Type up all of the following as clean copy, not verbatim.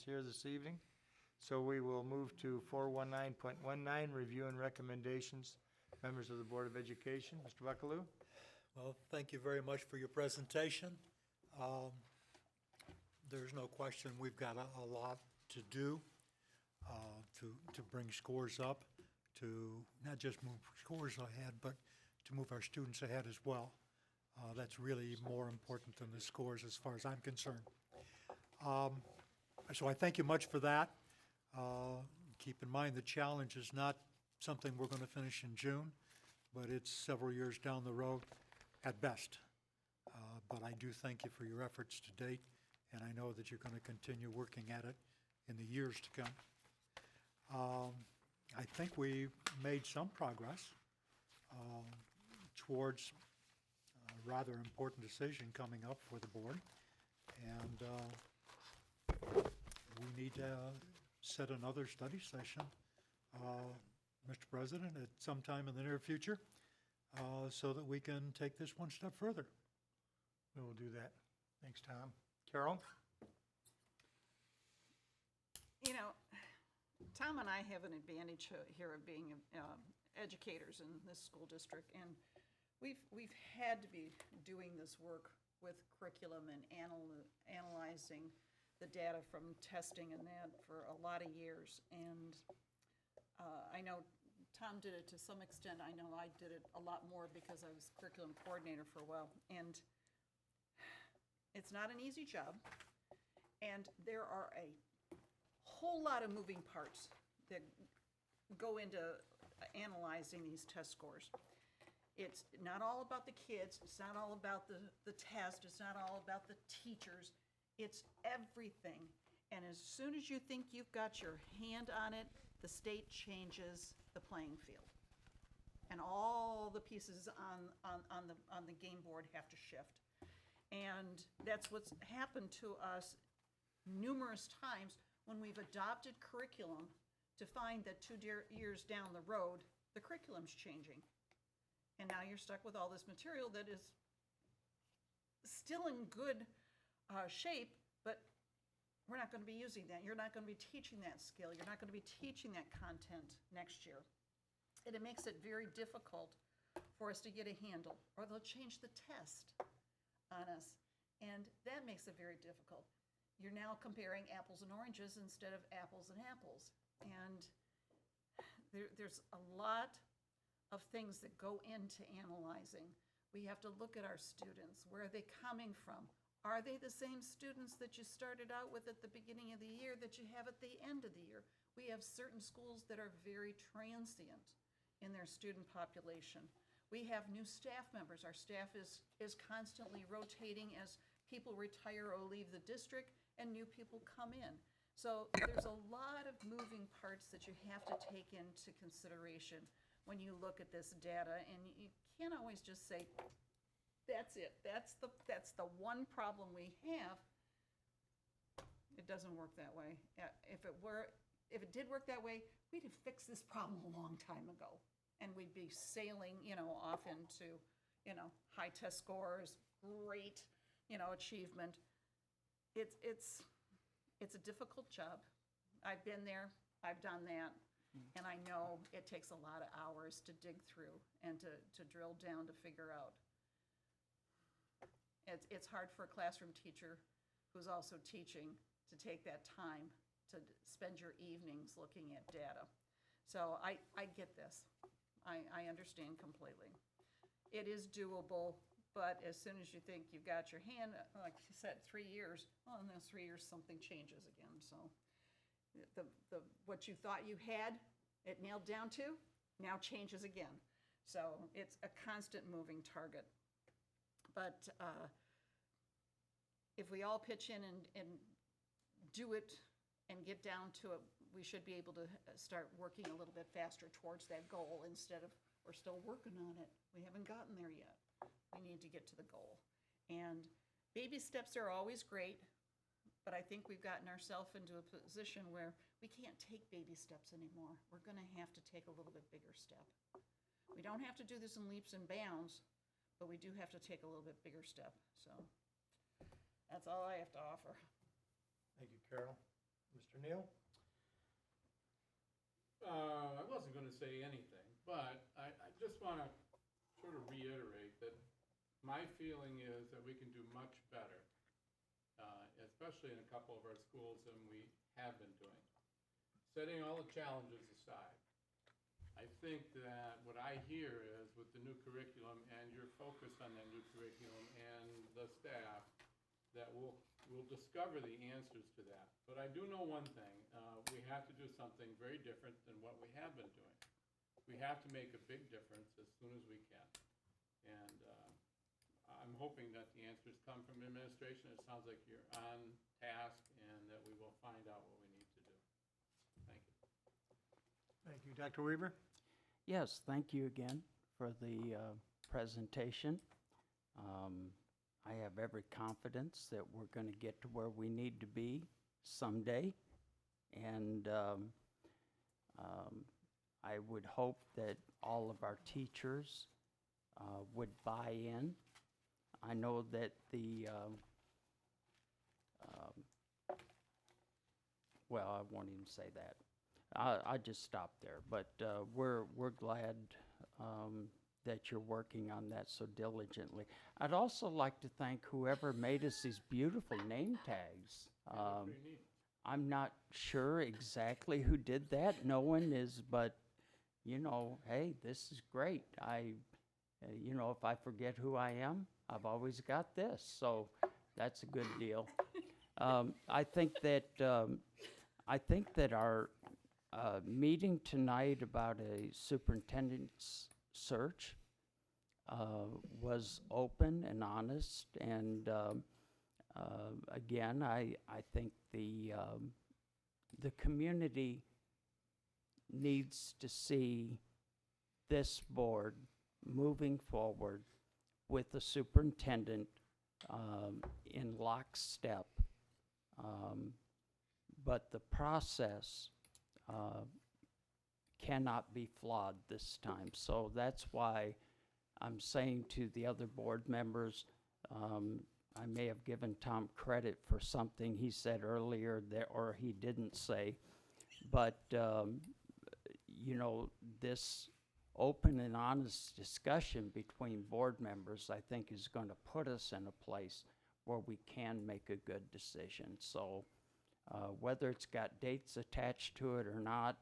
here this evening. So we will move to 419.19, review and recommendations. Members of the Board of Education, Mr. Buckaloo? Well, thank you very much for your presentation. There's no question we've got a lot to do to bring scores up, to not just move scores ahead, but to move our students ahead as well. That's really more important than the scores as far as I'm concerned. So I thank you much for that. Keep in mind the challenge is not something we're going to finish in June, but it's several years down the road at best. But I do thank you for your efforts to date, and I know that you're going to continue working at it in the years to come. I think we made some progress towards a rather important decision coming up for the board, and we need to set another study session, Mr. President, at some time in the near future, so that we can take this one step further. We will do that. Thanks, Tom. Carol? You know, Tom and I have an advantage here of being educators in this school district, and we've had to be doing this work with curriculum and analyzing the data from testing and that for a lot of years. And I know Tom did it to some extent. I know I did it a lot more because I was curriculum coordinator for a while. And it's not an easy job. And there are a whole lot of moving parts that go into analyzing these test scores. It's not all about the kids. It's not all about the test. It's not all about the teachers. It's everything. And as soon as you think you've got your hand on it, the state changes the playing field. And all the pieces on the game board have to shift. And that's what's happened to us numerous times when we've adopted curriculum to find that 2 years down the road, the curriculum's changing. And now you're stuck with all this material that is still in good shape, but we're not going to be using that. You're not going to be teaching that skill. You're not going to be teaching that content next year. And it makes it very difficult for us to get a handle, or they'll change the test on us. And that makes it very difficult. You're now comparing apples and oranges instead of apples and apples. And there's a lot of things that go into analyzing. We have to look at our students. Where are they coming from? Are they the same students that you started out with at the beginning of the year that you have at the end of the year? We have certain schools that are very transient in their student population. We have new staff members. Our staff is constantly rotating as people retire or leave the district and new people come in. So there's a lot of moving parts that you have to take into consideration when you look at this data, and you can't always just say, that's it, that's the one problem we have. It doesn't work that way. If it did work that way, we'd have fixed this problem a long time ago, and we'd be sailing, off into, high test scores, great, achievement. It's a difficult job. I've been there, I've done that, and I know it takes a lot of hours to dig through and to drill down to figure out. It's hard for a classroom teacher who's also teaching to take that time to spend your evenings looking at data. So I get this. I understand completely. It is doable, but as soon as you think you've got your hand, like you said, 3 years, well, in those 3 years, something changes again. So what you thought you had it nailed down to, now changes again. So it's a constant moving target. But if we all pitch in and do it and get down to it, we should be able to start working a little bit faster towards that goal instead of, we're still working on it. We haven't gotten there yet. We need to get to the goal. And baby steps are always great, but I think we've gotten ourselves into a position where we can't take baby steps anymore. We're going to have to take a little bit bigger step. We don't have to do this in leaps and bounds, but we do have to take a little bit bigger step. So that's all I have to offer. Thank you, Carol. Mr. Hale? I wasn't gonna say anything, but I just wanna sort of reiterate that my feeling is that we can do much better, especially in a couple of our schools than we have been doing. Setting all the challenges aside, I think that what I hear is with the new curriculum and your focus on that new curriculum and the staff, that we'll discover the answers to that. But I do know one thing, we have to do something very different than what we have been doing. We have to make a big difference as soon as we can. And I'm hoping that the answers come from administration. It sounds like you're on task and that we will find out what we need to do. Thank you. Thank you. Dr. Weaver? Yes, thank you again for the presentation. I have every confidence that we're going to get to where we need to be someday. And I would hope that all of our teachers would buy in. I know that well, I won't even say that. I just stop there, but we're glad that you're working on that so diligently. I'd also like to thank whoever made us these beautiful name tags. Pretty neat. I'm not sure exactly who did that. No one is, but you know, hey, this is great. You know, if I forget who I am, I've always got this, so that's a good deal. I think that our meeting tonight about a superintendent's search was open and honest, and again, I think the community needs to see this board moving forward with the superintendent in lockstep. But the process cannot be flawed this time. So that's why I'm saying to the other board members, I may have given Tom credit for something he said earlier that, or he didn't say, but you know, this open and honest discussion between board members, I think, is going to put us in a place where we can make a good decision. So whether it's got dates attached to it or not,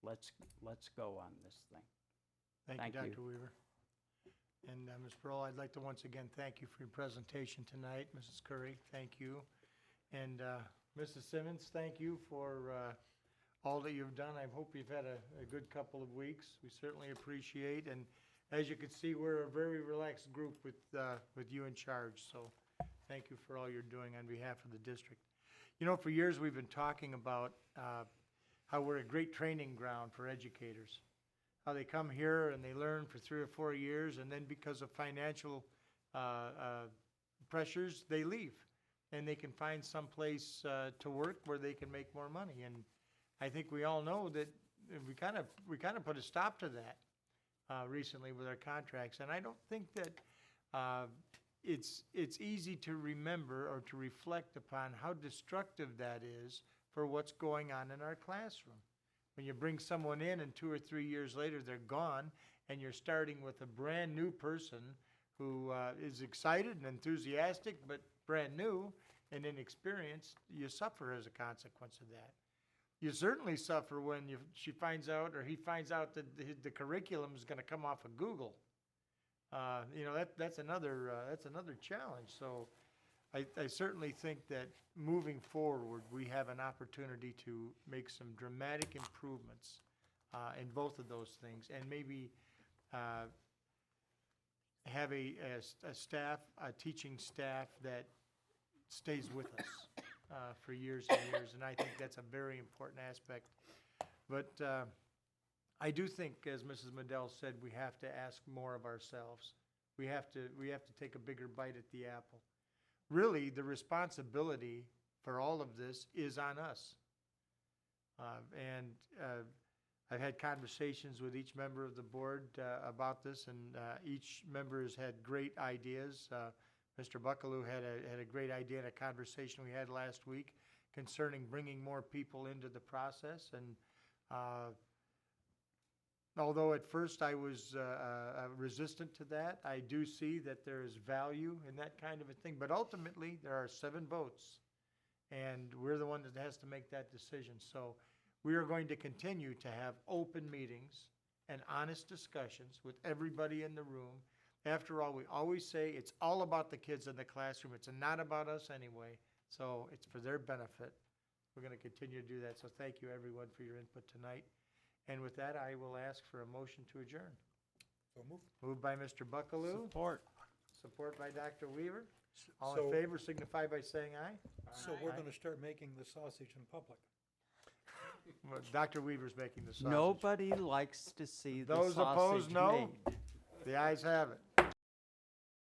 let's go on this thing. Thank Thank you, you. Dr. Weaver. And Ms. Pearl, I'd like to once again thank you for your presentation tonight. Mrs. Curry, thank you. And Mrs. Simmons, thank you for all that you've done. I hope you've had a good couple of weeks. We certainly appreciate. And as you can see, we're a very relaxed group with you in charge. So thank you for all you're doing on behalf of the district. You know, for years we've been talking about how we're a great training ground for educators. How they come here and they learn for 3 or 4 years, and then because of financial pressures, they leave. And they can find some place to work where they can make more money. And I think we all know that we kind of put a stop to that recently with our contracts. And I don't think that it's easy to remember or to reflect upon how destructive that is for what's going on in our classroom. When you bring someone in and 2 or 3 years later they're gone, and you're starting with a brand new person who is excited and enthusiastic but brand new and inexperienced, you suffer as a consequence of that. You certainly suffer when she finds out or he finds out that the curriculum is going to come off of Google. You know, that's another challenge. So I certainly think that moving forward, we have an opportunity to make some dramatic improvements in both of those things, and maybe have a teaching staff that stays with us for years and years, and I think that's a very important aspect. But I do think, as Mrs. Medell said, we have to ask more of ourselves. We have to take a bigger bite at the apple. Really, the responsibility for all of this is on us. And I've had conversations with each member of the board about this, and each member has had great ideas. Mr. Buckaloo had a great idea in a conversation we had last week concerning bringing more people into the process. And although at first I was resistant to that, I do see that there is value in that kind of a thing. But ultimately, there are 7 votes, and we're the one that has to make that decision. So we are going to continue to have open meetings and honest discussions with everybody in the room. After all, we always say it's all about the kids in the classroom. It's not about us anyway. So it's for their benefit. We're going to continue to do that. So thank you, everyone, for your input tonight. And with that, I will ask for a motion to adjourn. So moved. Moved by Mr. Buckaloo, Support. support by Dr. Weaver. All So- in favor signify by saying aye. So we're Aye. going to start making the sausage in public. Well, Dr. Weaver's making the sausage. Nobody likes to see the Those opposed, sausage no. made. The ayes have it.